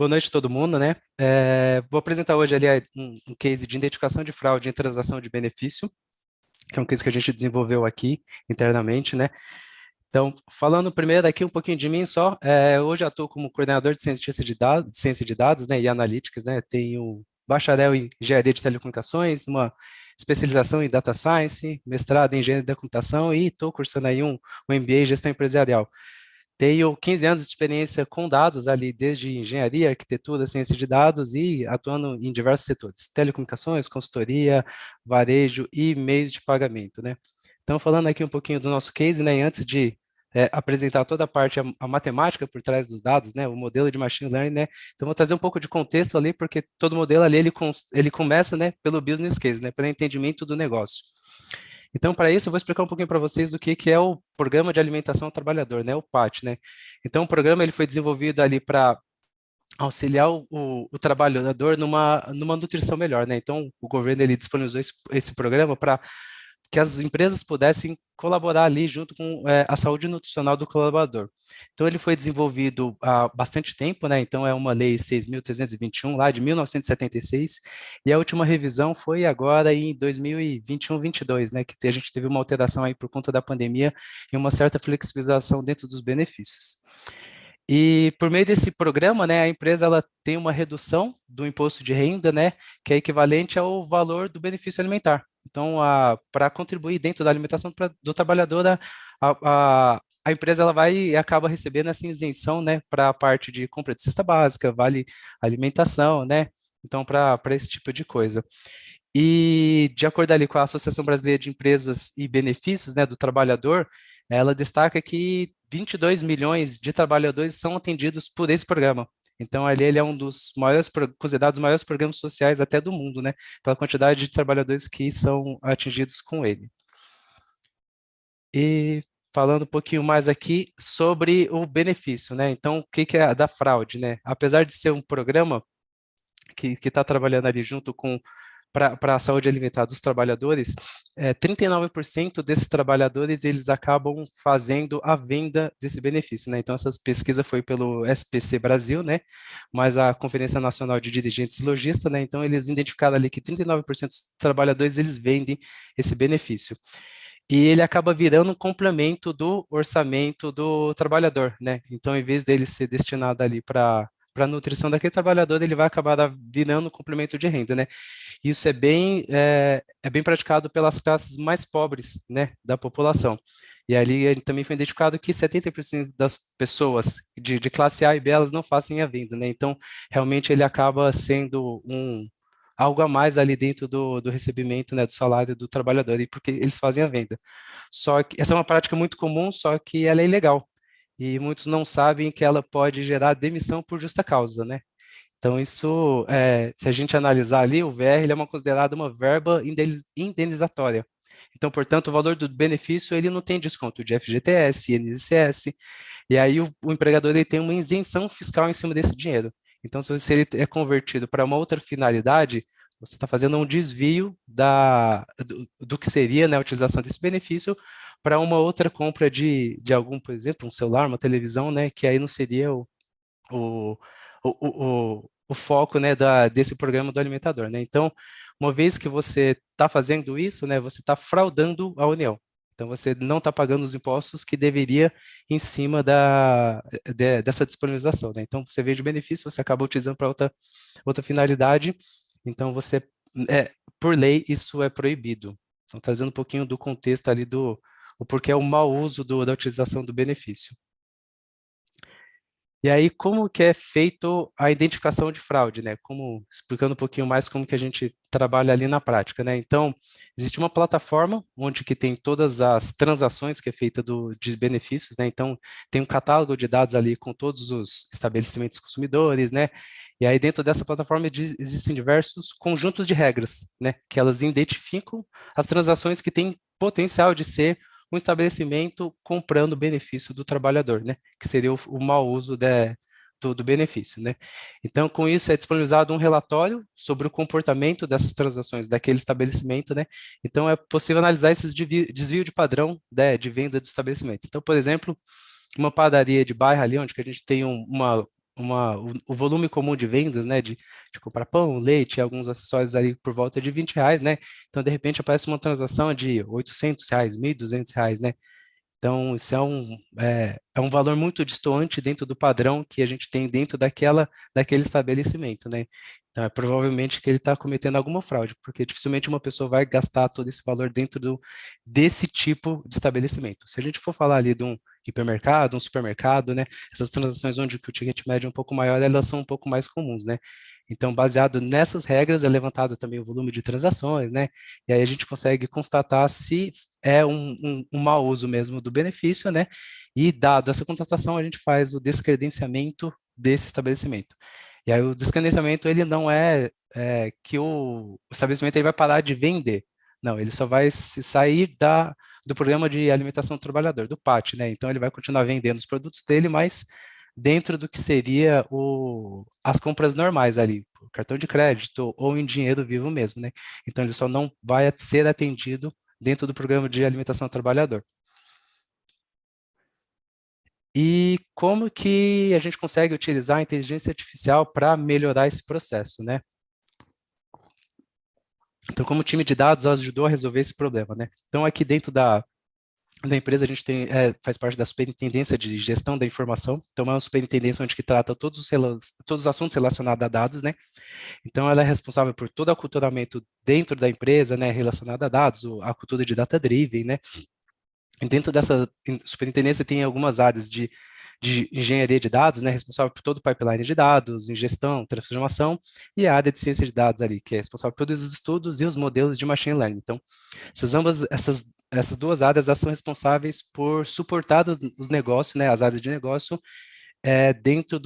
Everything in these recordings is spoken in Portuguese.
Boa noite a todo mundo, né? Vou apresentar hoje ali um case de identificação de fraude em transação de benefício, que é um case que a gente desenvolveu aqui internamente, né? Então, falando primeiro aqui um pouquinho de mim só, hoje eu atuo como coordenador de ciência de dados, né, e analytics, né? Tenho bacharel em engenharia de telecomunicações, uma especialização em data science, mestrado em engenharia da computação e estou cursando aí um MBA em gestão empresarial. Tenho 15 anos de experiência com dados ali, desde engenharia, arquitetura, ciência de dados e atuando em diversos setores, telecomunicações, consultoria, varejo e meios de pagamento, né? Então, falando aqui um pouquinho do nosso case, né, e antes de apresentar toda a parte, a matemática por trás dos dados, né, o modelo de machine learning, né, então vou trazer um pouco de contexto ali, porque todo modelo ali, ele começa, né, pelo business case, né, pelo entendimento do negócio. Então, para isso, eu vou explicar um pouquinho para vocês o que é o Programa de Alimentação ao Trabalhador, né, o PAT, né? Então, o programa ele foi desenvolvido ali para auxiliar o trabalhador numa nutrição melhor, né? Então, o governo ele disponibilizou esse programa para que as empresas pudessem colaborar ali junto com a saúde nutricional do colaborador. Então, ele foi desenvolvido há bastante tempo, né? Então, é uma lei 6.321, lá de 1976, e a última revisão foi agora em 2021-22, né? Que a gente teve uma alteração aí por conta da pandemia e uma certa flexibilização dentro dos benefícios. E por meio desse programa, né, a empresa ela tem uma redução do imposto de renda, né, que é equivalente ao valor do benefício alimentar. Então, para contribuir dentro da alimentação do trabalhador, a empresa ela vai e acaba recebendo essa isenção, né, para a parte de compra de cesta básica, vale alimentação, né, então para esse tipo de coisa. E de acordo ali com a Associação Brasileira de Empresas e Benefícios, né, do trabalhador, ela destaca que 22 milhões de trabalhadores são atendidos por esse programa. Então, ali ele é um dos maiores, considerados os maiores programas sociais até do mundo, né, pela quantidade de trabalhadores que são atingidos com ele. E falando um pouquinho mais aqui sobre o benefício, né, então, o que é a da fraude, né? Apesar de ser um programa que está trabalhando ali junto com para a saúde alimentar dos trabalhadores, 39% desses trabalhadores eles acabam fazendo a venda desse benefício, né? Então essa pesquisa foi pelo SPC Brasil, né? Mas a Conferência Nacional de Dirigentes e Lojistas, né? Então eles identificaram ali que 39% dos trabalhadores eles vendem esse benefício. E ele acaba virando um complemento do orçamento do trabalhador, né? Então, em vez dele ser destinado ali para a nutrição daquele trabalhador, ele vai acabar virando um complemento de renda, né? Isso é bem praticado pelas classes mais pobres, né, da população. E ali também foi identificado que 70% das pessoas de classe A e B, elas não fazem a venda, né? Então, realmente ele acaba sendo algo a mais ali dentro do recebimento, né, do salário do trabalhador, e porque eles fazem a venda. Só que essa é uma prática muito comum, só que ela é ilegal. E muitos não sabem que ela pode gerar demissão por justa causa, né? Então, isso, se a gente analisar ali, o VR ele é considerado uma verba indenizatória. Então, portanto, o valor do benefício ele não tem desconto de FGTS, INSS, e aí o empregador ele tem uma isenção fiscal em cima desse dinheiro. Então, se ele é convertido para uma outra finalidade, você está fazendo um desvio do que seria, né, a utilização desse benefício para uma outra compra de algum, por exemplo, um celular, uma televisão, né, que aí não seria o, o foco, né, desse programa do alimentador, né? Então, uma vez que você está fazendo isso, né, você está fraudando a União. Então, você não está pagando os impostos que deveria em cima dessa disponibilização, né? Então, você vende o benefício, você acaba utilizando para outra finalidade. Então, por lei, isso é proibido. Então, trazendo um pouquinho do contexto ali o porquê é o mau uso da utilização do benefício. E aí, como que é feito a identificação de fraude, né? Explicando um pouquinho mais como que a gente trabalha ali na prática, né? Então, existe uma plataforma onde que tem todas as transações que é feita de benefícios, né? Então, tem um catálogo de dados ali com todos os estabelecimentos consumidores, né? E aí, dentro dessa plataforma, existem diversos conjuntos de regras, né? Que elas identificam as transações que têm potencial de ser um estabelecimento comprando o benefício do trabalhador, né? Que seria o mau uso do benefício, né? Então, com isso, é disponibilizado um relatório sobre o comportamento dessas transações daquele estabelecimento, né? Então, é possível analisar esses desvio de padrão, né, de venda do estabelecimento. Então, por exemplo, uma padaria de bairro ali, onde que a gente tem o volume comum de vendas, né, de comprar pão, leite e alguns acessórios ali por volta de R$ 20, né? Então, de repente, aparece uma transação de R$ 800, R$ 1.200, né? Então, isso é um valor muito distoante dentro do padrão que a gente tem dentro daquele estabelecimento, né? Então, é provavelmente que ele está cometendo alguma fraude, porque dificilmente uma pessoa vai gastar todo esse valor desse tipo de estabelecimento. Se a gente for falar ali de um hipermercado, um supermercado, né? Essas transações onde o ticket médio é um pouco maior, elas são um pouco mais comuns, né? Então, baseado nessas regras, é levantado também o volume de transações, né? E aí a gente consegue constatar se é um mau uso mesmo do benefício, né? E dado essa constatação, a gente faz o descredenciamento desse estabelecimento. E aí o descredenciamento, ele não é que o estabelecimento ele vai parar de vender. Não, ele só vai se sair do programa de alimentação do trabalhador, do PAT, né? Então ele vai continuar vendendo os produtos dele, mas dentro do que seria as compras normais ali, por cartão de crédito ou em dinheiro vivo mesmo, né? Então ele só não vai ser atendido dentro do programa de alimentação do trabalhador. E como que a gente consegue utilizar a inteligência artificial para melhorar esse processo, né? Então, como time de dados, ela ajudou a resolver esse problema, né? Então, aqui dentro da empresa, a gente faz parte da superintendência de gestão da informação. Então, é uma superintendência onde que trata todos os assuntos relacionados a dados, né? Então, ela é responsável por todo o aculturamento dentro da empresa, né, relacionado a dados, a cultura de data-driven, né? E dentro dessa superintendência tem algumas áreas de engenharia de dados, né, responsável por todo o pipeline de dados, ingestão, transformação, e a área de ciência de dados ali, que é responsável por todos os estudos e os modelos de machine learning. Então, essas duas áreas elas são responsáveis por suportar os negócios, né, as áreas de negócio, dentro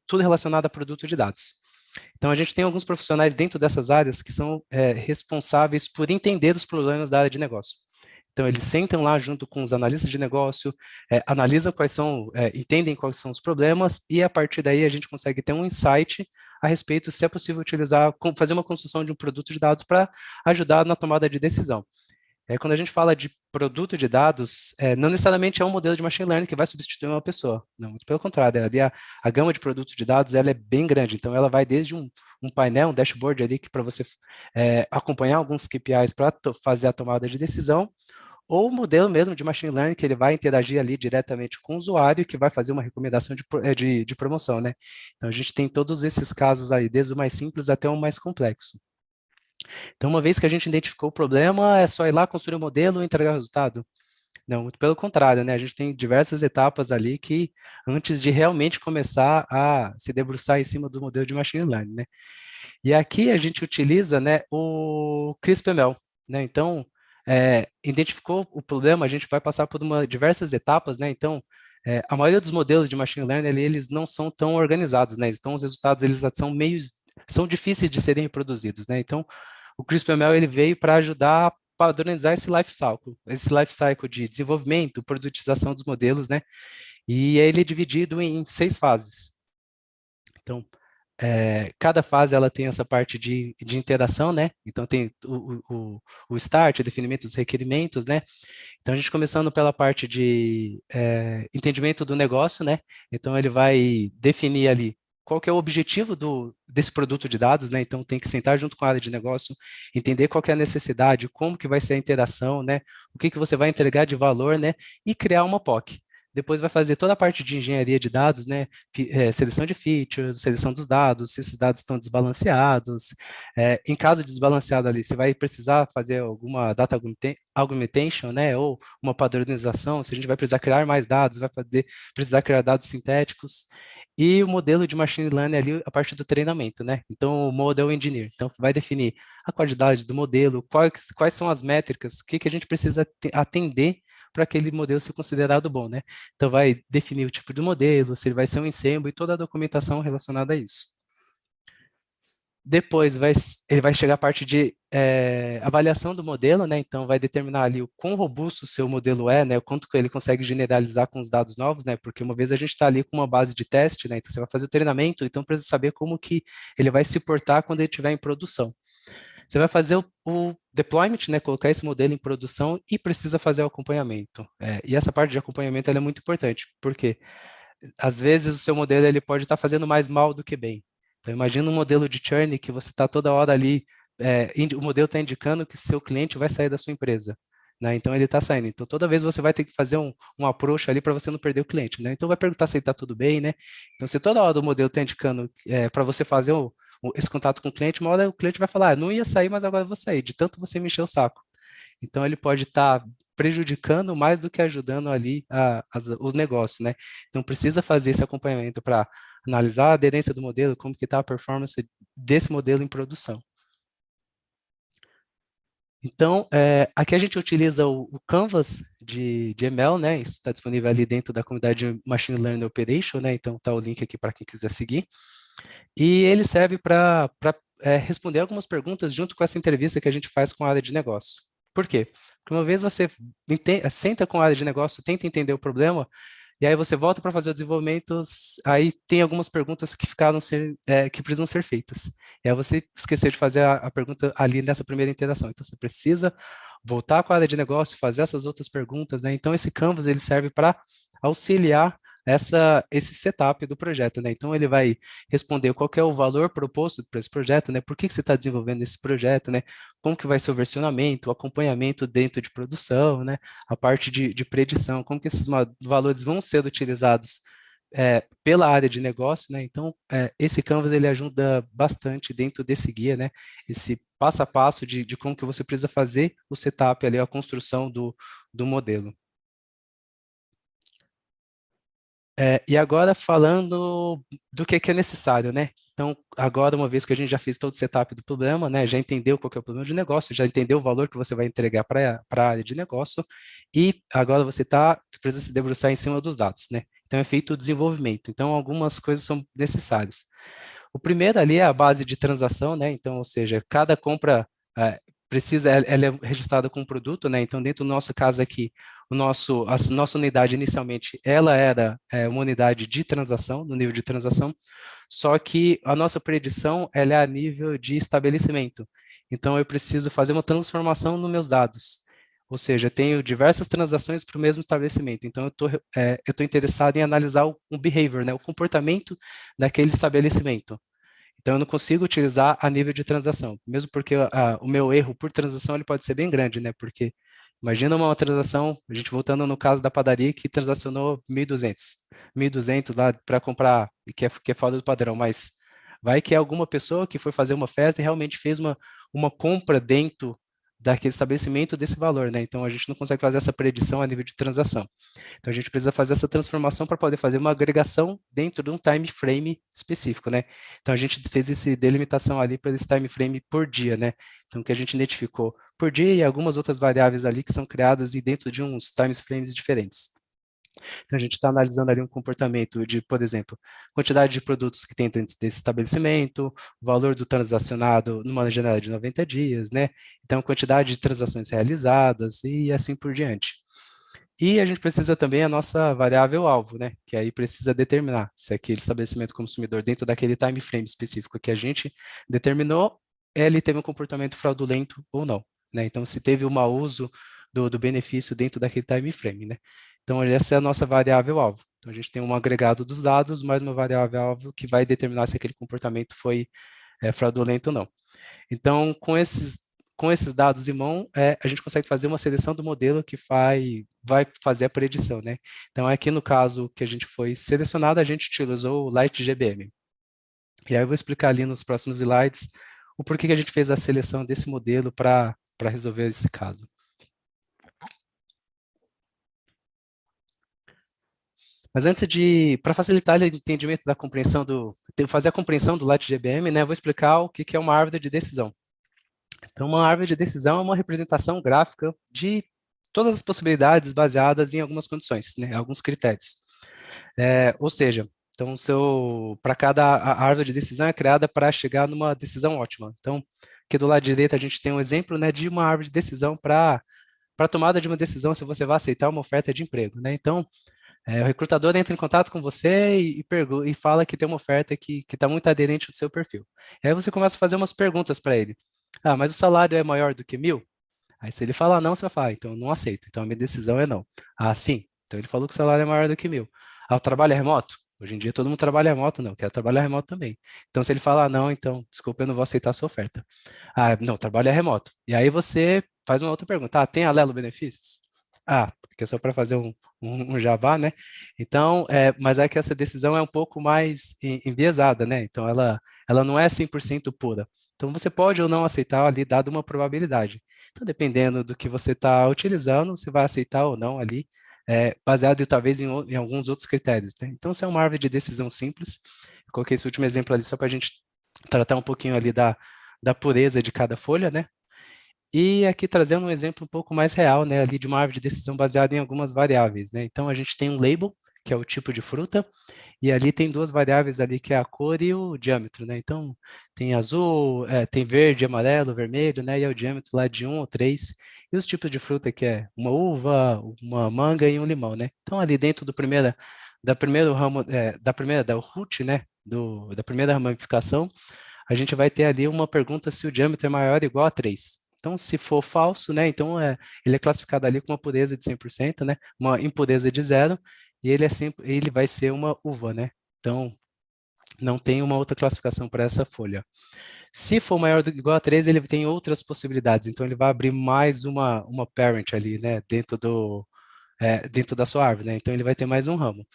tudo relacionado a produto de dados. Então, a gente tem alguns profissionais dentro dessas áreas que são responsáveis por entender os problemas da área de negócio. Então, eles sentam lá junto com os analistas de negócio, analisam entendem quais são os problemas, e a partir daí a gente consegue ter um insight a respeito se é possível fazer uma construção de um produto de dados para ajudar na tomada de decisão. Quando a gente fala de produto de dados, não necessariamente é um modelo de machine learning que vai substituir uma pessoa. Não, muito pelo contrário, a gama de produtos de dados ela é bem grande. Então, ela vai desde um painel, um dashboard ali que para você acompanhar alguns KPIs para fazer a tomada de decisão, ou o modelo mesmo de machine learning que ele vai interagir ali diretamente com o usuário e que vai fazer uma recomendação de promoção, né? Então, a gente tem todos esses casos aí, desde o mais simples até o mais complexo. Então, uma vez que a gente identificou o problema, é só ir lá, construir o modelo e entregar o resultado? Não, muito pelo contrário, né? A gente tem diversas etapas ali que, antes de realmente começar a se debruçar em cima do modelo de machine learning, né? E aqui a gente utiliza, né, o CRISPR-ML, né? Então, identificou o problema, a gente vai passar por diversas etapas, né? Então, a maioria dos modelos de machine learning, eles não são tão organizados, né? Então, os resultados, eles são difíceis de serem reproduzidos, né? Então, o CRISPR-ML ele veio para ajudar a padronizar esse life cycle de desenvolvimento, produtização dos modelos, né? E ele é dividido em 6 fases. Então, cada fase ela tem essa parte de interação, né? Então tem o start, o definimento dos requerimentos, né? Então a gente começando pela parte de entendimento do negócio, né? Então ele vai definir ali qual que é o objetivo desse produto de dados, né? Então tem que sentar junto com a área de negócio, entender qual que é a necessidade, como que vai ser a interação, né? O que que você vai entregar de valor, né? E criar uma POC. Depois vai fazer toda a parte de engenharia de dados, né? Seleção de features, seleção dos dados, se esses dados estão desbalanceados. Em caso de desbalanceado ali, você vai precisar fazer alguma data augmentation, né? Ou uma padronização, se a gente vai precisar criar mais dados, precisar criar dados sintéticos. E o modelo de machine learning ali a partir do treinamento, né? Então, o model engineer. Então, vai definir a qualidade do modelo, quais são as métricas, o que que a gente precisa atender para aquele modelo ser considerado bom, né? Então, vai definir o tipo de modelo, se ele vai ser um ensemble e toda a documentação relacionada a isso. Depois ele vai chegar a parte de avaliação do modelo, né? Então vai determinar ali o quão robusto o seu modelo é, né? O quanto que ele consegue generalizar com os dados novos, né? Porque uma vez a gente está ali com uma base de teste, né? Então você vai fazer o treinamento, então precisa saber como que ele vai se portar quando ele estiver em produção. Você vai fazer o deployment, né? Colocar esse modelo em produção e precisa fazer o acompanhamento. E essa parte de acompanhamento ela é muito importante, porque às vezes o seu modelo ele pode estar fazendo mais mal do que bem. Então, imagina um modelo de churn que você está toda hora ali, o modelo está indicando que seu cliente vai sair da sua empresa, né? Então, ele está saindo. Então, toda vez você vai ter que fazer um approach ali para você não perder o cliente, né? Então, vai perguntar se ele está tudo bem, né? Então, se toda hora o modelo está indicando para você fazer esse contato com o cliente, uma hora o cliente vai falar, não ia sair, mas agora eu vou sair, de tanto você me encher o saco. Então, ele pode estar prejudicando mais do que ajudando ali os negócios, né? Então, precisa fazer esse acompanhamento para analisar a aderência do modelo, como que está a performance desse modelo em produção. Então, aqui a gente utiliza o Canvas de ML, né? Isso está disponível ali dentro da comunidade Machine Learning Operation, né? Então, está o link aqui para quem quiser seguir. E ele serve para responder algumas perguntas junto com essa entrevista que a gente faz com a área de negócio. Por quê? Porque uma vez você senta com a área de negócio, tenta entender o problema, e aí você volta para fazer o desenvolvimento, aí tem algumas perguntas que que precisam ser feitas. E aí você esqueceu de fazer a pergunta ali nessa primeira interação. Então você precisa voltar com a área de negócio, fazer essas outras perguntas, né? Então esse Canvas ele serve para auxiliar esse setup do projeto, né? Então ele vai responder qual que é o valor proposto para esse projeto, né? Por que você está desenvolvendo esse projeto, né? Como que vai ser o versionamento, o acompanhamento dentro de produção, né? A parte de predição, como que esses valores vão ser utilizados pela área de negócio, né? Então, esse Canvas ele ajuda bastante dentro desse guia, né? Esse passo a passo de como que você precisa fazer o setup ali, a construção do modelo. E agora falando do que é necessário, né? Então, agora, uma vez que a gente já fez todo o setup do problema, né? Já entendeu qual que é o problema de negócio, já entendeu o valor que você vai entregar para a área de negócio, e agora você precisa se debruçar em cima dos dados, né? Então, é feito o desenvolvimento. Então, algumas coisas são necessárias. O primeiro ali é a base de transação, né? Então, ou seja, cada compra ela é registrada com um produto, né? Então, dentro do nosso caso aqui, a nossa unidade inicialmente, ela era uma unidade de transação, no nível de transação, só que a nossa predição, ela é a nível de estabelecimento. Então, eu preciso fazer uma transformação nos meus dados. Ou seja, eu tenho diversas transações para o mesmo estabelecimento. Então, eu tô interessado em analisar o behavior, né? O comportamento daquele estabelecimento. Então, eu não consigo utilizar a nível de transação, mesmo porque o meu erro por transação ele pode ser bem grande, né? Porque imagina uma transação, a gente voltando no caso da padaria que transacionou 1.200 lá para comprar, e que é fora do padrão, mas vai que é alguma pessoa que foi fazer uma festa e realmente fez uma compra dentro daquele estabelecimento desse valor, né? Então, a gente não consegue fazer essa predição a nível de transação. Então, a gente precisa fazer essa transformação para poder fazer uma agregação dentro de um time frame específico, né? Então, a gente fez essa delimitação ali para esse time frame por dia, né? Então, que a gente identificou por dia e algumas outras variáveis ali que são criadas e dentro de uns time frames diferentes. Então, a gente está analisando ali um comportamento de, por exemplo, quantidade de produtos que tem dentro desse estabelecimento, valor do transacionado numa janela de 90 dias, né? Então, quantidade de transações realizadas e assim por diante. E a gente precisa também a nossa variável alvo, né? Que aí precisa determinar se aquele estabelecimento consumidor, dentro daquele time frame específico que a gente determinou, ele teve um comportamento fraudulento ou não, né? Então, se teve o mau uso do benefício dentro daquele time frame, né? Então, essa é a nossa variável alvo. Então, a gente tem um agregado dos dados, mais uma variável alvo que vai determinar se aquele comportamento foi fraudulento ou não. Então, com esses dados em mão, a gente consegue fazer uma seleção do modelo que vai fazer a predição, né? Então, aqui no caso que a gente foi selecionado, a gente utilizou o LightGBM. E aí eu vou explicar ali nos próximos slides o porquê que a gente fez a seleção desse modelo para resolver esse caso. Mas antes para facilitar o entendimento da compreensão fazer a compreensão do LightGBM, né, eu vou explicar o que é uma árvore de decisão. Então, uma árvore de decisão é uma representação gráfica de todas as possibilidades baseadas em algumas condições, né, alguns critérios. Ou seja, então, para cada árvore de decisão é criada para chegar numa decisão ótima. Então, aqui do lado direito a gente tem um exemplo, né, de uma árvore de decisão para tomada de uma decisão se você vai aceitar uma oferta de emprego, né? Então, o recrutador entra em contato com você e fala que tem uma oferta que está muito aderente ao seu perfil. E aí você começa a fazer umas perguntas para ele. Ah, mas o salário é maior do que 1.000? Aí se ele falar não, você vai falar, então eu não aceito. Então a minha decisão é não. Ah, sim. Então ele falou que o salário é maior do que 1.000. Ah, o trabalho é remoto? Hoje em dia todo mundo trabalha remoto, não, quero trabalhar remoto também. Então, se ele falar, não, então, desculpa, eu não vou aceitar a sua oferta. Ah, não, trabalho é remoto. E aí você faz uma outra pergunta. Ah, tem Alelo benefícios? Ah, porque é só para fazer um Java, né? Então, mas é que essa decisão é um pouco mais enviesada, né? Então, ela não é 100% pura. Então, você pode ou não aceitar ali, dado uma probabilidade. Então, dependendo do que você está utilizando, você vai aceitar ou não ali, baseado talvez em alguns outros critérios, né? Então, se é uma árvore de decisão simples, eu coloquei esse último exemplo ali só para a gente tratar um pouquinho ali da pureza de cada folha, né? E aqui trazendo um exemplo um pouco mais real, né, ali de uma árvore de decisão baseada em algumas variáveis, né? Então a gente tem um label, que é o tipo de fruta, e ali tem duas variáveis ali, que é a cor e o diâmetro, né? Então tem azul, tem verde, amarelo, vermelho, né? E é o diâmetro lá de 1 ou 3. E os tipos de fruta que é uma uva, uma manga e um limão, né? Então ali dentro da primeiro ramo, da root, né? Da primeira ramificação, a gente vai ter ali uma pergunta se o diâmetro é maior ou igual a 3. Então, se for falso, né, então ele é classificado ali com uma pureza de 100%, né, uma impureza de 0, e ele vai ser uma uva, né? Então, não tem uma outra classificação para essa folha. Se for maior do que igual a 3, ele tem outras possibilidades, então ele vai abrir mais uma parent ali, né, dentro da sua árvore, né? Então, ele vai ter mais um ramo.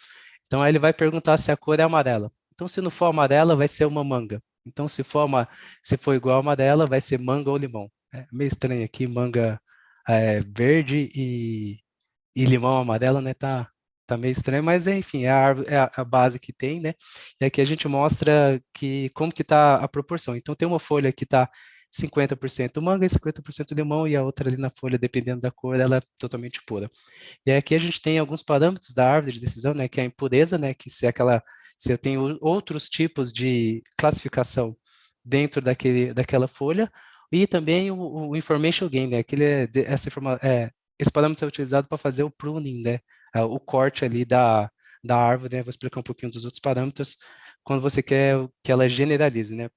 Então, aí ele vai perguntar se a cor é amarela. Então, se não for amarela, vai ser uma manga. Então, se for igual a amarela, vai ser manga ou limão. É meio estranho aqui, manga verde e limão amarelo, né? Tá meio estranho, mas enfim, é a base que tem, né? E aqui a gente mostra como que tá a proporção. Então, tem uma folha que tá 50% manga e 50% limão, e a outra ali na folha, dependendo da cor, ela é totalmente pura. E aí aqui a gente tem alguns parâmetros da árvore de decisão, né, que é a impureza, né, que se eu tenho outros tipos de classificação dentro daquela folha, e também o information gain, né, esse parâmetro é utilizado para fazer o pruning, né, o corte ali da árvore, né, vou explicar um pouquinho dos outros parâmetros, quando você quer que ela generalize, né.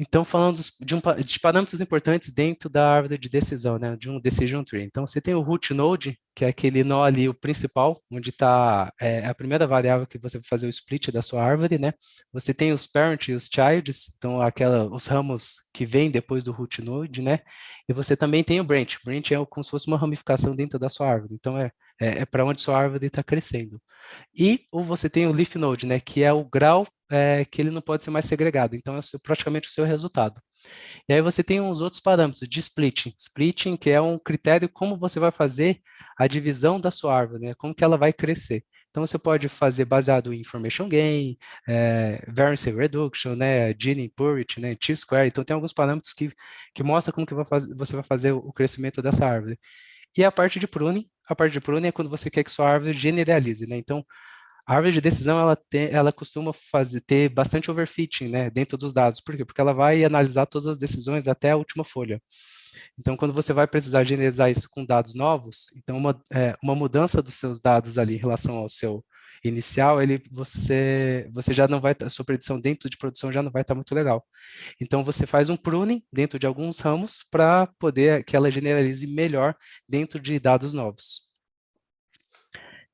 Então, falando de parâmetros importantes dentro da árvore de decisão, né, de um decision tree. Então, você tem o root node, que é aquele nó ali, o principal, onde está a primeira variável que você vai fazer o split da sua árvore, né? Você tem os parents e os childs, então os ramos que vêm depois do root node, né? E você também tem o branch. Branch é como se fosse uma ramificação dentro da sua árvore. Então, é para onde sua árvore está crescendo. Ou você tem o leaf node, né, que é o grau que ele não pode ser mais segregado, então é praticamente o seu resultado. E aí você tem uns outros parâmetros de splitting. Splitting, que é um critério como você vai fazer a divisão da sua árvore, né, como que ela vai crescer. Então você pode fazer baseado em information gain, variance reduction, né, Gini impurity, né, T-square. Então tem alguns parâmetros que mostram como que você vai fazer o crescimento dessa árvore. E a parte de pruning é quando você quer que sua árvore generalize, né? Então, a árvore de decisão, ela costuma ter bastante overfitting, né, dentro dos dados. Por quê? Porque ela vai analisar todas as decisões até a última folha. Então, quando você vai precisar generalizar isso com dados novos, então uma mudança dos seus dados ali em relação ao seu inicial, você já não vai, a sua predição dentro de produção já não vai estar muito legal. Então, você faz um pruning dentro de alguns ramos para poder que ela generalize melhor dentro de dados novos.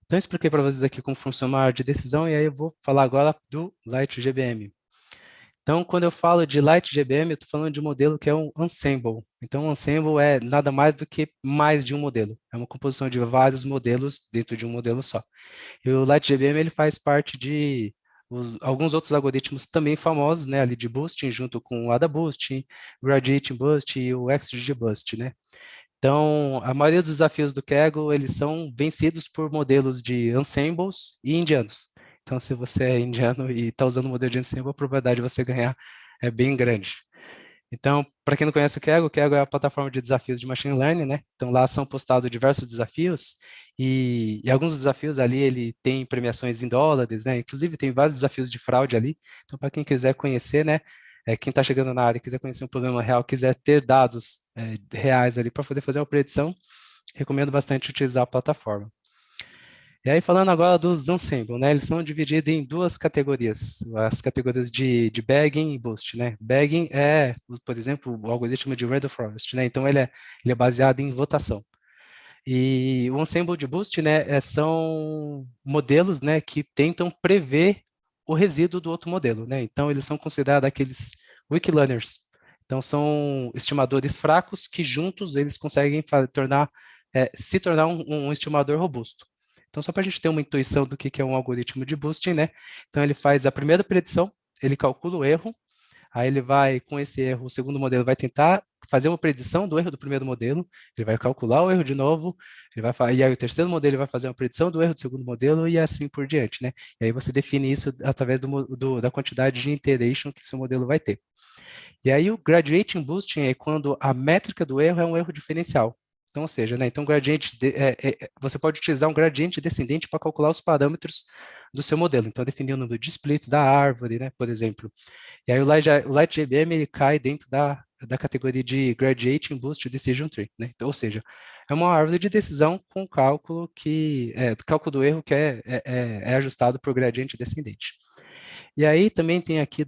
Então, eu expliquei para vocês aqui como funciona a área de decisão, e aí eu vou falar agora do Light GBM. Então, quando eu falo de Light GBM, eu estou falando de um modelo que é um ensemble. Então, um ensemble é nada mais do que mais de um modelo. É uma composição de vários modelos dentro de um modelo só. E o Light GBM ele faz parte de alguns outros algoritmos também famosos, né, ali de boosting, junto com o ADA Boosting, Gradient Boost e o XGBoost, Boost, né? Então, a maioria dos desafios do Kaggle, eles são vencidos por modelos de ensembles e indianos. Então, se você é indiano e está usando o modelo de ensemble, a probabilidade de você ganhar é bem grande. Então, para quem não conhece o Kaggle é a plataforma de desafios de machine learning, né? Então, lá são postados diversos desafios e alguns desafios ali, ele tem premiações em dólares, né? Inclusive, tem vários desafios de fraude ali. Então, para quem quiser conhecer, né? Quem está chegando na área, quiser conhecer um problema real, quiser ter dados reais ali para poder fazer uma predição, recomendo bastante utilizar a plataforma. E aí, falando agora dos ensemble, né? Eles são divididos em duas categorias, as categorias de bagging e boost, né? Bagging por exemplo, o algoritmo de Random Forest, né? Então, ele é baseado em votação. E o Ensemble de Boost, né, são modelos, né, que tentam prever o resíduo do outro modelo, né? Então, eles são considerados aqueles wikilerners. Então, são estimadores fracos que juntos eles conseguem se tornar um estimador robusto. Então, só para a gente ter uma intuição do que é um algoritmo de boosting, né? Então, ele faz a primeira predição, ele calcula o erro, aí ele vai, com esse erro, o segundo modelo vai tentar fazer uma predição do erro do primeiro modelo, ele vai calcular o erro de novo, e aí o terceiro modelo ele vai fazer uma predição do erro do segundo modelo e assim por diante, né? E aí você define isso através da quantidade de iteration que seu modelo vai ter. E aí o gradient boosting é quando a métrica do erro é um erro diferencial. Então, ou seja, né, então você pode utilizar um gradiente descendente para calcular os parâmetros do seu modelo. Então, definir o número de splits da árvore, né, por exemplo. E aí o LightGBM ele cai dentro da categoria de Gradient Boost Decision Tree, né? Então, ou seja, é uma árvore de decisão com cálculo cálculo do erro que é ajustado por gradiente descendente. E aí também tem aqui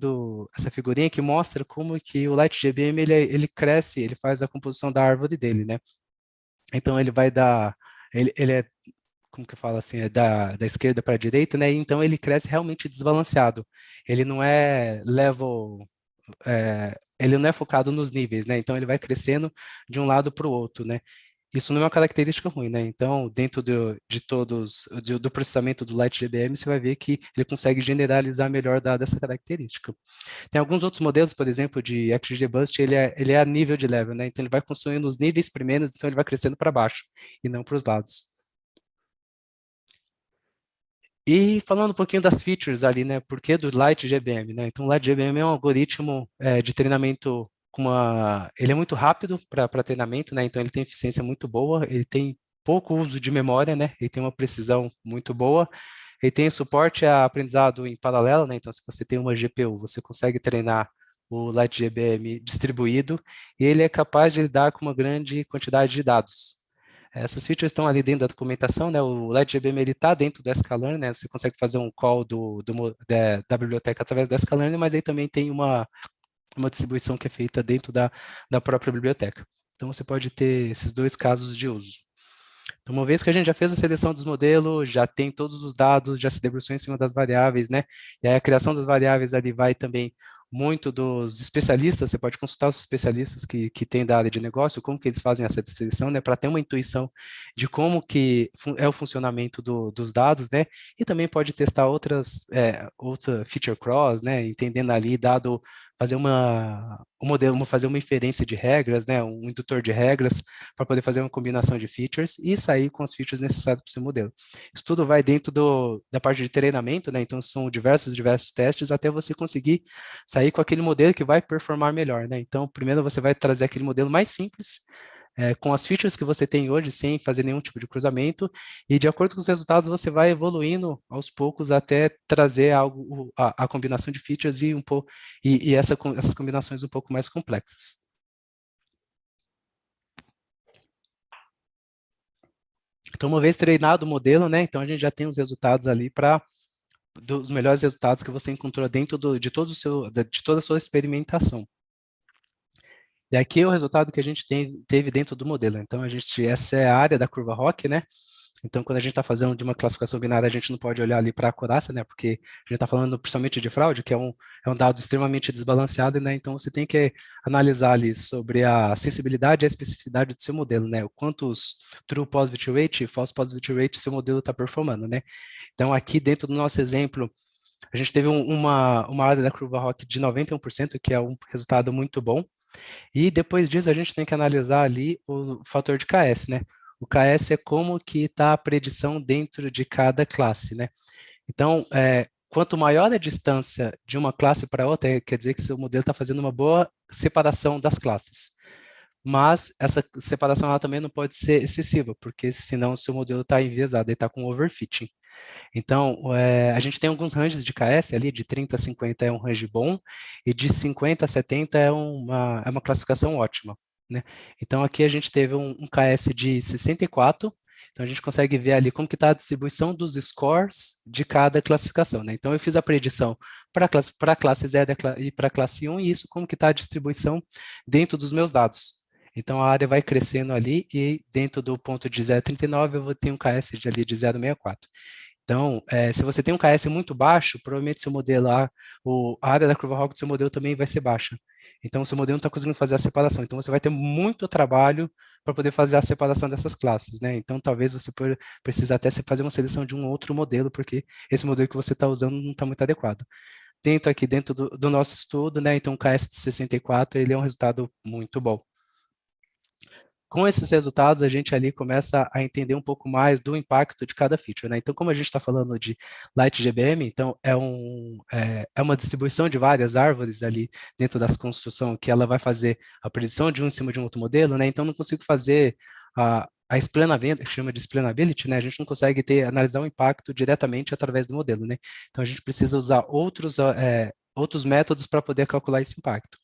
essa figurinha que mostra como que o LightGBM ele cresce, ele faz a composição da árvore dele, né? Então ele vai dar, ele é como que eu falo assim, é da esquerda para a direita, né? Então ele cresce realmente desbalanceado. Ele não é ele não é focado nos níveis, né? Então ele vai crescendo de um lado para o outro, né? Isso não é uma característica ruim, né? Então, dentro do processamento do LightGBM, você vai ver que ele consegue generalizar melhor dada essa característica. Tem alguns outros modelos, por exemplo, de XGBoost, ele é a nível de level, né? Então, ele vai construindo os níveis primeiros, então ele vai crescendo para baixo e não para os lados. E falando um pouquinho das features ali, né? Por que do LightGBM, né? Então, o LightGBM é um algoritmo de treinamento ele é muito rápido para treinamento, né? Então, ele tem eficiência muito boa, ele tem pouco uso de memória, né? Ele tem uma precisão muito boa, ele tem suporte a aprendizado em paralelo, né? Então, se você tem uma GPU, você consegue treinar o LightGBM distribuído e ele é capaz de lidar com uma grande quantidade de dados. Essas features estão ali dentro da documentação, né? O LightGBM ele está dentro do sklearn, né? Você consegue fazer um call da biblioteca através do sklearn, mas aí também tem uma distribuição que é feita dentro da própria biblioteca. Então você pode ter esses dois casos de uso. Então, uma vez que a gente já fez a seleção dos modelos, já tem todos os dados, já se debruçou em cima das variáveis, né? E aí a criação das variáveis ali vai também muito dos especialistas, você pode consultar os especialistas que têm da área de negócio, como que eles fazem essa distribuição, né? Para ter uma intuição de como que é o funcionamento dos dados, né? E também pode testar outra feature cross, né? Entendendo ali, dado fazer um modelo, fazer uma inferência de regras, né, um indutor de regras, para poder fazer uma combinação de features e sair com as features necessárias para o seu modelo. Isso tudo vai dentro da parte de treinamento, né, então são diversos testes até você conseguir sair com aquele modelo que vai performar melhor, né. Então, primeiro você vai trazer aquele modelo mais simples, com as features que você tem hoje, sem fazer nenhum tipo de cruzamento, e de acordo com os resultados, você vai evoluindo aos poucos até trazer a combinação de features e essas combinações um pouco mais complexas. Então, uma vez treinado o modelo, né, então a gente já tem os resultados ali dos melhores resultados que você encontrou dentro de toda a sua experimentação. E aqui é o resultado que a gente teve dentro do modelo. Então, essa é a área da curva ROC, né? Então, quando a gente está fazendo de uma classificação binária, a gente não pode olhar ali para a acurácia, né? Porque a gente está falando principalmente de fraude, que é um dado extremamente desbalanceado, né? Então, você tem que analisar ali sobre a sensibilidade e a especificidade do seu modelo, né? O quantos true positive rate e false positive rate seu modelo está performando, né? Então, aqui dentro do nosso exemplo, a gente teve uma área da curva ROC de 91%, que é um resultado muito bom. E depois disso, a gente tem que analisar ali o fator de KS, né? O KS é como que está a predição dentro de cada classe, né? Então, quanto maior a distância de uma classe para outra, quer dizer que seu modelo está fazendo uma boa separação das classes. Mas essa separação ela também não pode ser excessiva, porque senão o seu modelo está enviesado, ele está com overfitting. Então, a gente tem alguns ranges de KS ali, de 30 a 50 é um range bom, e de 50 a 70 é uma classificação ótima, né? Então, aqui a gente teve um KS de 64, então a gente consegue ver ali como que está a distribuição dos scores de cada classificação, né? Então, eu fiz a predição para a classe 0 e para a classe 1, e isso como que está a distribuição dentro dos meus dados. Então, a área vai crescendo ali e dentro do ponto de 0,39 eu vou ter um KS ali de 0,64. Então, se você tem um KS muito baixo, provavelmente seu modelo, a área da curva Hawk do seu modelo também vai ser baixa. Então, o seu modelo não está conseguindo fazer a separação. Então, você vai ter muito trabalho para poder fazer a separação dessas classes, né? Então, talvez você precise até fazer uma seleção de um outro modelo, porque esse modelo que você está usando não está muito adequado. Dentro do nosso estudo, né? Então, o KS de 64, ele é um resultado muito bom. Com esses resultados, a gente ali começa a entender um pouco mais do impacto de cada feature, né? Então, como a gente está falando de Light GBM, então é uma distribuição de várias árvores ali dentro dessa construção que ela vai fazer a predição de um em cima de um outro modelo, né? Então, não consigo fazer a explainability, que chama de explainability, né? A gente não consegue analisar o impacto diretamente através do modelo, né? Então, a gente precisa usar outros métodos para poder calcular esse impacto.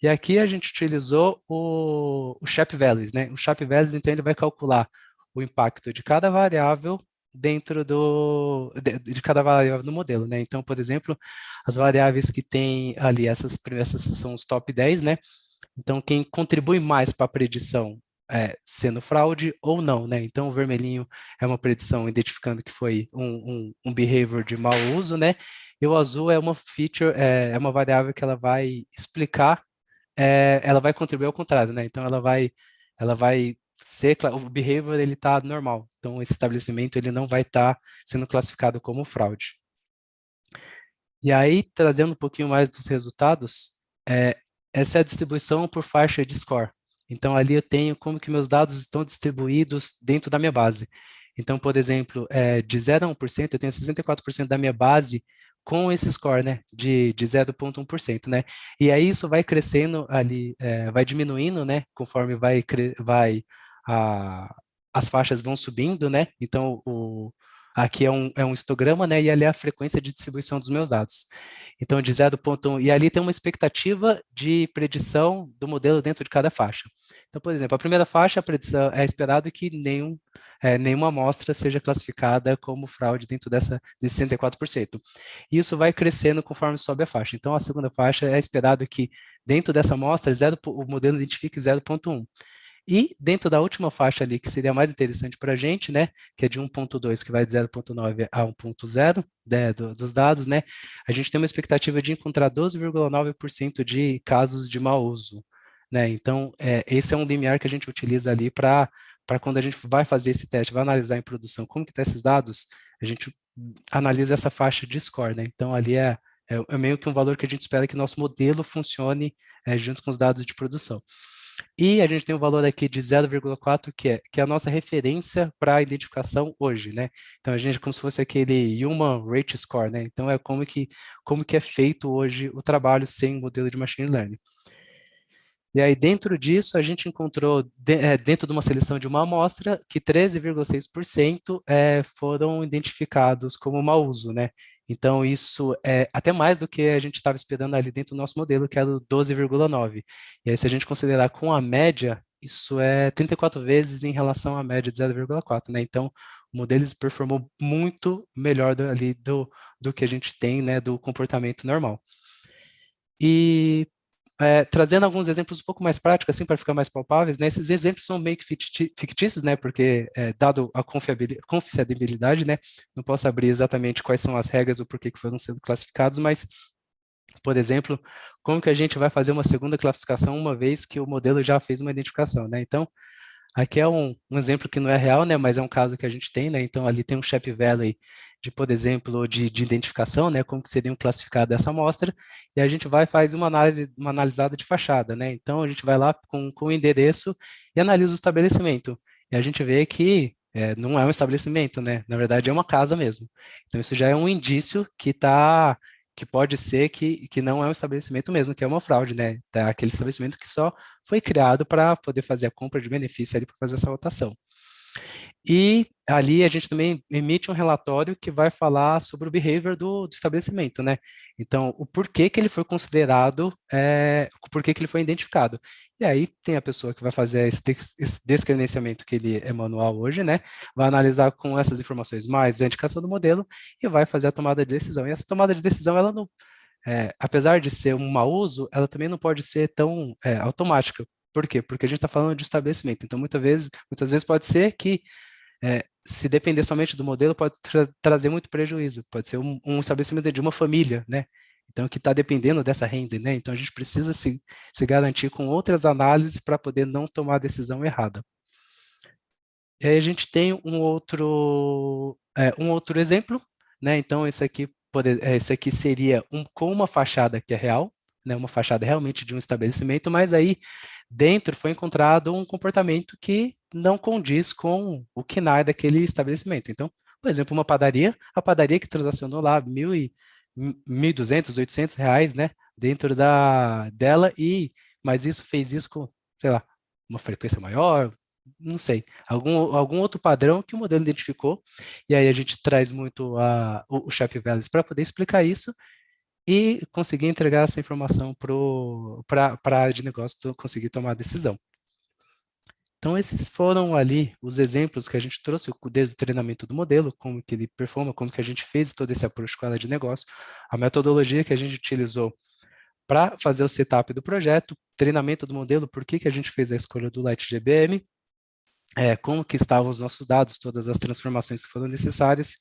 E aqui a gente utilizou o Shape Values, né? O Shape Values, então, ele vai calcular o impacto de cada variável dentro de cada variável do modelo, né? Então, por exemplo, as variáveis que tem ali, essas são os top 10, né? Então, quem contribui mais para a predição sendo fraude ou não, né? Então, o vermelhinho é uma predição identificando que foi um behavior de mau uso, né? E o azul é uma feature, é uma variável que ela vai explicar, ela vai contribuir ao contrário, né? Então ela vai ser, o behavior ele está normal. Então esse estabelecimento ele não vai estar sendo classificado como fraude. E aí, trazendo um pouquinho mais dos resultados, essa é a distribuição por faixa de score. Então ali eu tenho como que meus dados estão distribuídos dentro da minha base. Então, por exemplo, de 0 a 1%, eu tenho 64% da minha base com esse score, né, de 0,1%, né? E aí isso vai crescendo ali, vai diminuindo, né, conforme a, as faixas vão subindo, né? Então, aqui é um histograma, né, e ali é a frequência de distribuição dos meus dados. Então, de 0,1, e ali tem uma expectativa de predição do modelo dentro de cada faixa. Então, por exemplo, a primeira faixa, a predição é esperado que nenhuma amostra seja classificada como fraude dentro desse 64%. Isso vai crescendo conforme sobe a faixa. Então, a segunda faixa é esperado que dentro dessa amostra, o modelo identifique 0,1. E dentro da última faixa ali, que seria mais interessante para a gente, né, que é de 1.2, que vai de 0.9 a 1.0, né, dos dados, né, a gente tem uma expectativa de encontrar 12,9% de casos de mau uso, né, então esse é um limiar que a gente utiliza ali para quando a gente vai fazer esse teste, vai analisar em produção como que está esses dados, a gente analisa essa faixa de score, né, então ali é meio que um valor que a gente espera que nosso modelo funcione junto com os dados de produção. E a gente tem um valor aqui de 0,4, que é a nossa referência para a identificação hoje, né? Então, a gente é como se fosse aquele Human Rate Score, né? Então, é como que é feito hoje o trabalho sem modelo de Machine Learning. E aí, dentro disso, a gente encontrou, dentro de uma seleção de uma amostra, que 13,6% foram identificados como mau uso, né? Então, isso é até mais do que a gente estava esperando ali dentro do nosso modelo, que era o 12,9%. E aí, se a gente considerar com a média, isso é 34 vezes em relação à média de 0,4, né? Então, o modelo performou muito melhor ali do que a gente tem, né, do comportamento normal. E trazendo alguns exemplos um pouco mais práticos, assim, para ficar mais palpáveis, né? Esses exemplos são meio que fictícios, né? Porque, dado a confiabilidade, né? Não posso abrir exatamente quais são as regras ou por que foram sendo classificados, mas, por exemplo, como que a gente vai fazer uma segunda classificação uma vez que o modelo já fez uma identificação, né? Então, aqui é um exemplo que não é real, né, mas é um caso que a gente tem, né, então ali tem um Shape Valley de, por exemplo, de identificação, né, como que seria um classificado dessa amostra, e a gente vai faz uma analisada de fachada, né, então a gente vai lá com o endereço e analisa o estabelecimento, e a gente vê que não é um estabelecimento, né, na verdade é uma casa mesmo, então isso já é um indício que pode ser que não é um estabelecimento mesmo, que é uma fraude, né? Aquele estabelecimento que só foi criado para poder fazer a compra de benefício ali para fazer essa votação. E ali a gente também emite um relatório que vai falar sobre o behavior do estabelecimento, né? Então, o porquê que ele foi considerado, o porquê que ele foi identificado. E aí tem a pessoa que vai fazer esse descredenciamento, que ele é manual hoje, né? Vai analisar com essas informações mais a indicação do modelo e vai fazer a tomada de decisão. E essa tomada de decisão, ela não, apesar de ser um mau uso, ela também não pode ser tão automática, Por quê? Porque a gente está falando de estabelecimento. Então, muitas vezes pode ser que, se depender somente do modelo, pode trazer muito prejuízo. Pode ser um estabelecimento de uma família, né? Então, que está dependendo dessa renda, né? Então, a gente precisa se garantir com outras análises para poder não tomar a decisão errada. E aí a gente tem um outro exemplo, né? Então, esse aqui seria com uma fachada que é real, né? Uma fachada realmente de um estabelecimento, mas aí dentro foi encontrado um comportamento que não condiz com o KNAI daquele estabelecimento. Então, por exemplo, uma padaria, a padaria que transacionou lá 1.200, R$ 800, né? Dentro dela, mas fez isso com, sei lá, uma frequência maior, não sei, algum outro padrão que o modelo identificou, e aí a gente traz muito o Chap Values para poder explicar isso e conseguir entregar essa informação para a área de negócio conseguir tomar a decisão. Então, esses foram ali os exemplos que a gente trouxe desde o treinamento do modelo, como que ele performa, como que a gente fez todo esse approach com a área de negócio, a metodologia que a gente utilizou para fazer o setup do projeto, treinamento do modelo, por que a gente fez a escolha do LightGBM, como que estavam os nossos dados, todas as transformações que foram necessárias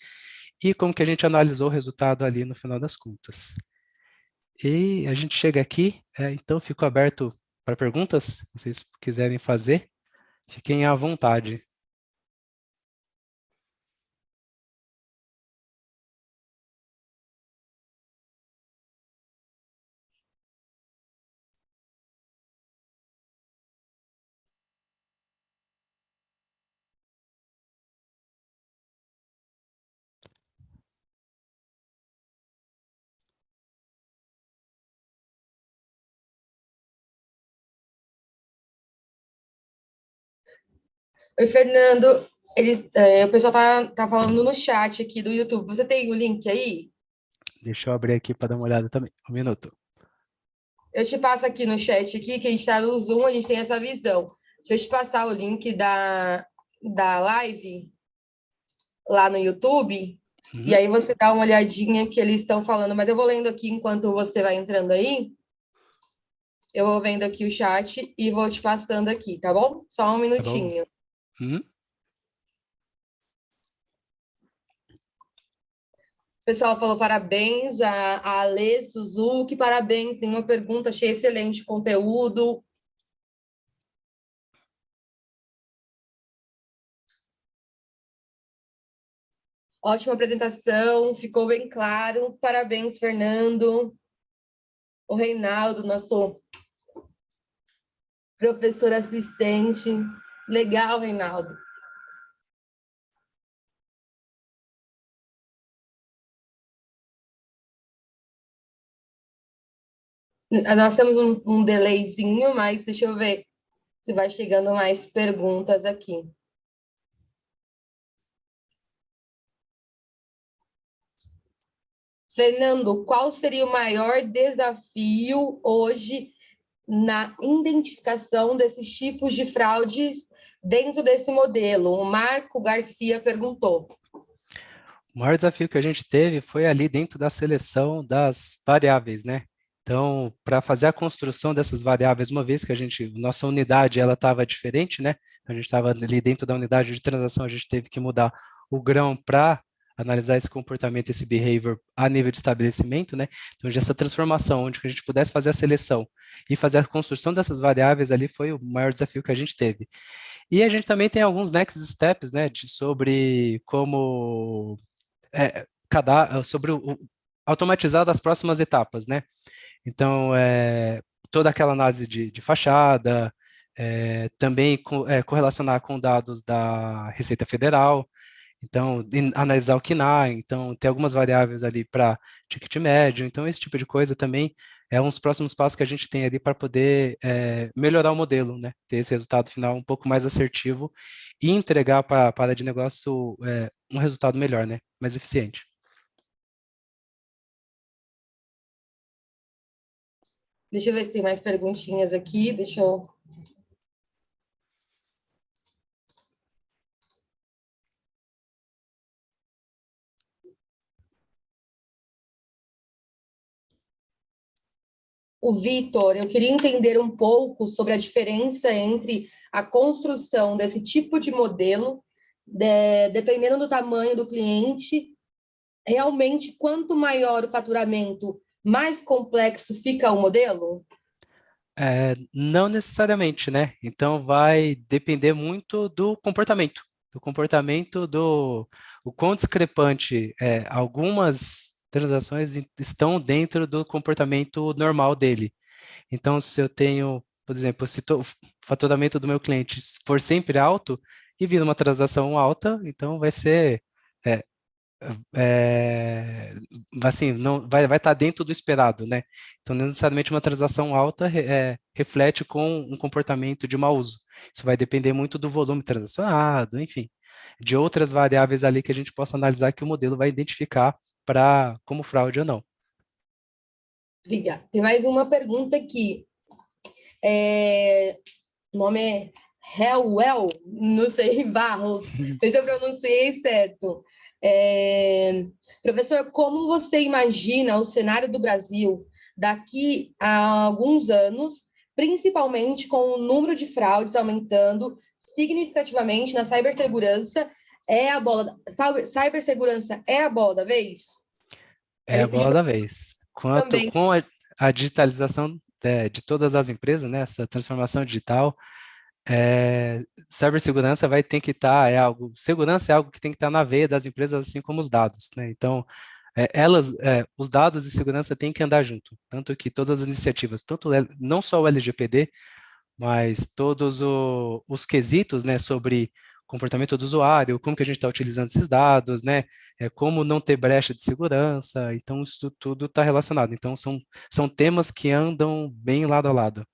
e como que a gente analisou o resultado ali no final das contas. E a gente chega aqui, então fico aberto para perguntas, se vocês quiserem fazer, fiquem à vontade. Oi, Fernando. O pessoal tá falando no chat aqui do YouTube. Você tem o link aí? Deixa eu abrir aqui para dar uma olhada também. Um minuto. Eu te passo aqui no chat aqui, que a gente está no Zoom, a gente tem essa visão. Deixa eu te passar o link da live lá no YouTube, e Uhum, aí você dá uma olhadinha que eles estão falando. Mas eu vou lendo aqui enquanto você vai entrando aí. Eu vou vendo aqui o chat e vou te passando aqui, tá bom? Só um tá bom. minutinho. Uhum, O pessoal falou parabéns, a Alê Suzuki, parabéns, nenhuma pergunta, achei excelente conteúdo. Ótima apresentação, ficou bem claro. Parabéns, Fernando. O Reinaldo, nosso professor assistente. Legal, Reinaldo. Nós temos um delayzinho, mas deixa eu ver se vai chegando mais perguntas aqui. Fernando, qual seria o maior desafio hoje na identificação desses tipos de fraudes dentro desse modelo? O Marco Garcia perguntou. O maior desafio que a gente teve foi ali dentro da seleção das variáveis, né? Então, para fazer a construção dessas variáveis, uma vez que nossa unidade ela estava diferente, né? A gente estava ali dentro da unidade de transação, a gente teve que mudar o grão para analisar esse comportamento, esse behavior a nível de estabelecimento, né? Então, essa transformação, onde a gente pudesse fazer a seleção e fazer a construção dessas variáveis ali foi o maior desafio que a gente teve. E a gente também tem alguns next steps, né, sobre como sobre o automatizar das próximas etapas, né? Então, toda aquela análise de fachada, também correlacionar com dados da Receita Federal, então, analisar o KNAI, então, ter algumas variáveis ali para ticket médio, então, esse tipo de coisa também é uns próximos passos que a gente tem ali para poder melhorar o modelo, né? Ter esse resultado final um pouco mais assertivo e entregar para a área de negócio um resultado melhor, né? Mais eficiente. Deixa eu ver se tem mais perguntinhas aqui. Deixa eu. o Vitor, eu queria entender um pouco sobre a diferença entre a construção desse tipo de modelo, dependendo do tamanho do cliente, realmente, quanto maior o faturamento, mais complexo fica o modelo? Não necessariamente, né? Então vai depender muito do comportamento o quão discrepante algumas transações estão dentro do comportamento normal dele. Então, se eu tenho, por exemplo, se o faturamento do meu cliente for sempre alto e vir uma transação alta, então vai ser é, é, assim, não vai estar dentro do esperado, né? Então, não necessariamente uma transação alta reflete com um comportamento de mau uso. Isso vai depender muito do volume transacionado, enfim, de outras variáveis ali que a gente possa analisar que o modelo vai identificar para como fraude ou não. Obrigada. Tem mais uma pergunta aqui. O nome é Helwell, não sei, Barros, não sei se eu pronunciei certo. Professor, como você imagina o cenário do Brasil daqui a alguns anos, principalmente com o número de fraudes aumentando significativamente na cibersegurança? Cibersegurança é a bola da vez? É a Ele pediu bola da vez. Quanto também. com a digitalização de todas as empresas, né, essa transformação digital, cibersegurança vai ter que estar, segurança é algo que tem que estar na veia das empresas, assim como os dados, né? Então, os dados e segurança têm que andar junto, tanto que todas as iniciativas, não só o LGPD, mas todos os quesitos, né, sobre comportamento do usuário, como que a gente está utilizando esses dados, né, como não ter brecha de segurança, então isso tudo está relacionado. Então são temas que andam bem lado a lado.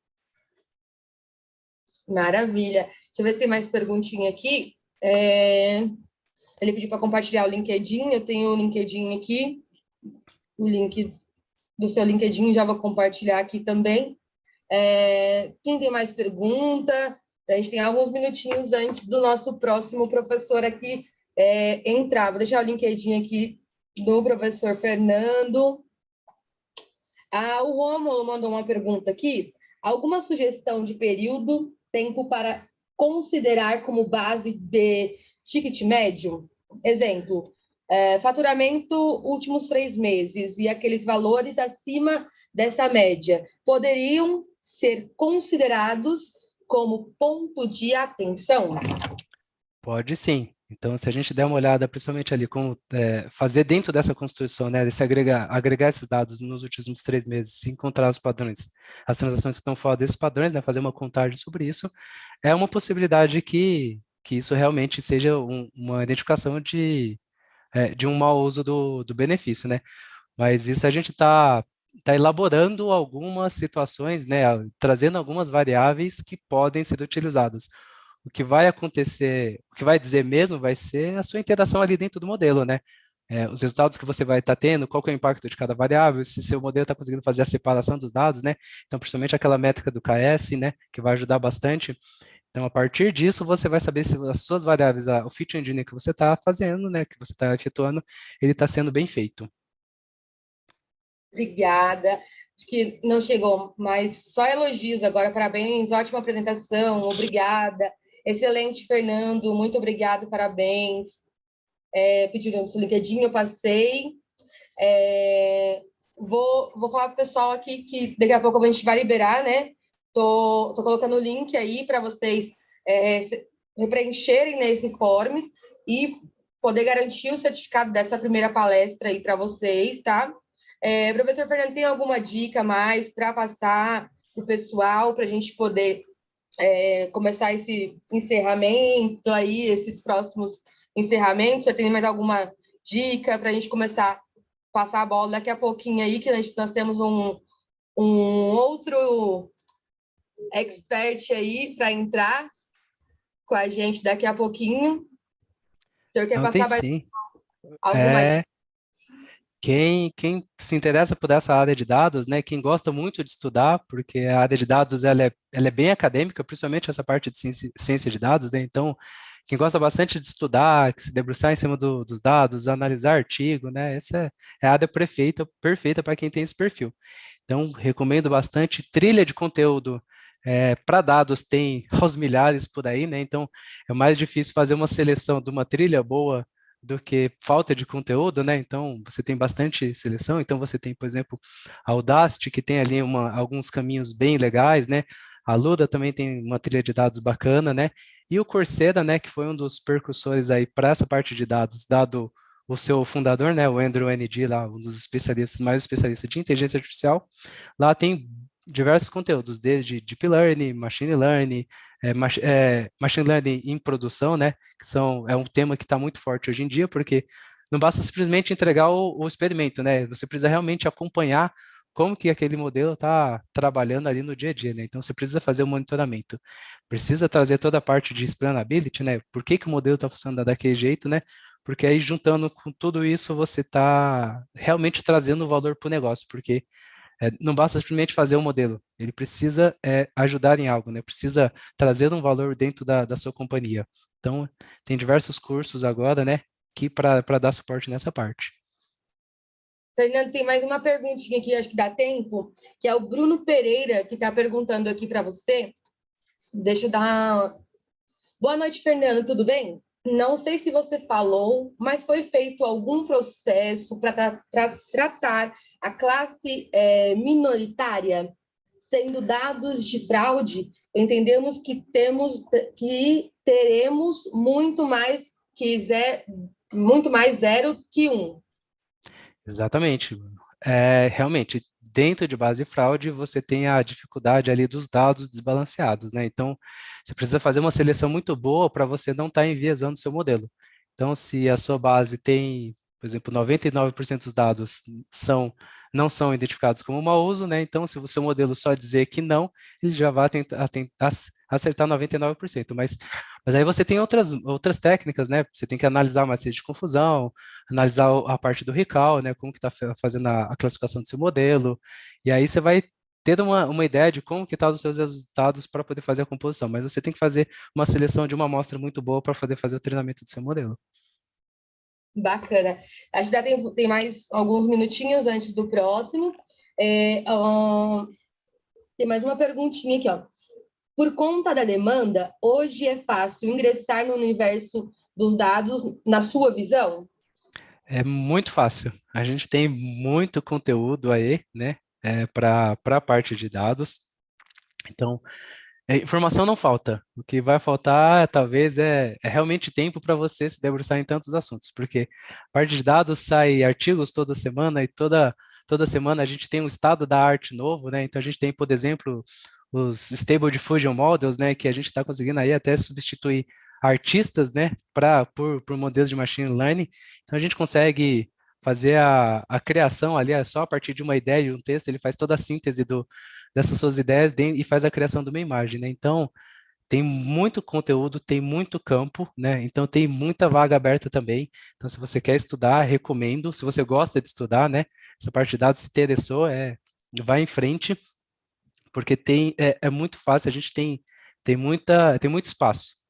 Maravilha. Deixa eu ver se tem mais perguntinha aqui. Ele pediu para compartilhar o LinkedIn. Eu tenho o LinkedIn aqui. O link do seu LinkedIn já vou compartilhar aqui também. Quem tem mais pergunta? A gente tem alguns minutinhos antes do nosso próximo professor aqui entrar. Vou deixar o LinkedIn aqui do professor Fernando. O Rômulo mandou uma pergunta aqui. Alguma sugestão de período, tempo para considerar como base de ticket médio? Exemplo, faturamento últimos 3 meses e aqueles valores acima dessa média poderiam ser considerados como ponto de atenção? Pode sim. Então, se a gente der uma olhada, principalmente ali, como fazer dentro dessa construção, né, desse agregar esses dados nos últimos 3 meses, encontrar os padrões, as transações que estão fora desses padrões, né, fazer uma contagem sobre isso, é uma possibilidade que isso realmente seja uma identificação de um mau uso do benefício, né? Mas isso a gente tá elaborando algumas situações, né, trazendo algumas variáveis que podem ser utilizadas. O que vai acontecer, o que vai dizer mesmo vai ser a sua interação ali dentro do modelo, né? Os resultados que você vai estar tendo, qual que é o impacto de cada variável, se seu modelo está conseguindo fazer a separação dos dados, né? Então, principalmente aquela métrica do KS, né, que vai ajudar bastante. Então, a partir disso, você vai saber se as suas variáveis, o feature engineering que você está fazendo, né, que você está efetuando, ele está sendo bem feito. Obrigada. Acho que não chegou, mas só elogios agora. Parabéns, ótima apresentação, obrigada. Excelente, Fernando, muito obrigado, parabéns. Pediram no LinkedIn, eu passei. Vou falar para o pessoal aqui que daqui a pouco a gente vai liberar, né? Tô colocando o link aí para vocês preencherem nesse forms e poder garantir o certificado dessa primeira palestra aí para vocês, tá? Professor Fernando, tem alguma dica mais para passar para o pessoal, para a gente poder começar esse encerramento aí, esses próximos encerramentos? Você tem mais alguma dica para a gente começar a passar a bola daqui a pouquinho aí, que nós temos um outro expert aí para entrar com a gente daqui a pouquinho. O senhor quer Não, tem passar mais sim. alguma É, dica? quem se interessa por essa área de dados, né, quem gosta muito de estudar, porque a área de dados ela é bem acadêmica, principalmente essa parte de ciência de dados, né, então quem gosta bastante de estudar, que se debruçar em cima dos dados, analisar artigo, né, essa é a área perfeita para quem tem esse perfil. Então, recomendo bastante. Trilha de conteúdo para dados tem aos milhares por aí, né? Então, é mais difícil fazer uma seleção de uma trilha boa do que falta de conteúdo, né? Então, você tem bastante seleção. Então, você tem, por exemplo, a Audacity, que tem ali alguns caminhos bem legais, né? A Luda também tem uma trilha de dados bacana, né? E o Coursera, né, que foi um dos percursores aí para essa parte de dados, dado o seu fundador, né, o Andrew Ng, lá, um dos especialistas, mais especialistas de inteligência artificial, lá tem diversos conteúdos, desde Deep Learning, Machine Learning, Machine Learning em produção, né, é um tema que está muito forte hoje em dia, porque não basta simplesmente entregar o experimento, né, você precisa realmente acompanhar como que aquele modelo está trabalhando ali no dia a dia, né? Então você precisa fazer o monitoramento, precisa trazer toda a parte de explainability, né? Por que que o modelo está funcionando daquele jeito, né? Porque aí juntando com tudo isso você está realmente trazendo valor para o negócio, porque não basta simplesmente fazer um modelo, ele precisa ajudar em algo, né? Precisa trazer um valor dentro da sua companhia. Então tem diversos cursos agora, né? Que para dar suporte nessa parte. Fernando, tem mais uma perguntinha aqui, acho que dá tempo, que é o Bruno Pereira, que está perguntando aqui para você. Deixa eu dar. Boa noite, Fernando, tudo bem? Não sei se você falou, mas foi feito algum processo para tratar a classe minoritária, sendo dados de fraude, entendemos que teremos muito mais zero que um. Exatamente. Realmente, dentro de base de fraude, você tem a dificuldade ali dos dados desbalanceados, né? Então, você precisa fazer uma seleção muito boa para você não estar enviesando o seu modelo. Então, se a sua base tem, por exemplo, 99% dos dados não são identificados como mau uso, né? Então, se o seu modelo só dizer que não, ele já vai tentar acertar 99%. Mas aí você tem outras técnicas, né? Você tem que analisar mais de confusão, analisar a parte do recall, né, como que está fazendo a classificação do seu modelo, e aí você vai ter uma ideia de como que estão os seus resultados para poder fazer a composição, mas você tem que fazer uma seleção de uma amostra muito boa para poder fazer o treinamento do seu modelo. Bacana. Acho que tem mais alguns minutinhos antes do próximo. Tem mais uma perguntinha aqui, ó. Por conta da demanda, hoje é fácil ingressar no universo dos dados, na sua visão? É muito fácil. A gente tem muito conteúdo aí, né, para a parte de dados. Então, informação não falta. O que vai faltar, talvez, é realmente tempo para você se debruçar em tantos assuntos, porque a parte de dados sai artigos toda semana e toda semana a gente tem um estado da arte novo, né? Então a gente tem, por exemplo, os Stable Diffusion Models, né? Que a gente está conseguindo aí até substituir artistas, né? Por modelos de machine learning. Então a gente consegue fazer a criação ali, só a partir de uma ideia e um texto, ele faz toda a síntese dessas suas ideias e faz a criação de uma imagem, né? Então, tem muito conteúdo, tem muito campo, né? Então, tem muita vaga aberta também. Então, se você quer estudar, recomendo. Se você gosta de estudar, né? Essa parte de dados se interessou, vai em frente, porque é muito fácil, a gente tem muito espaço.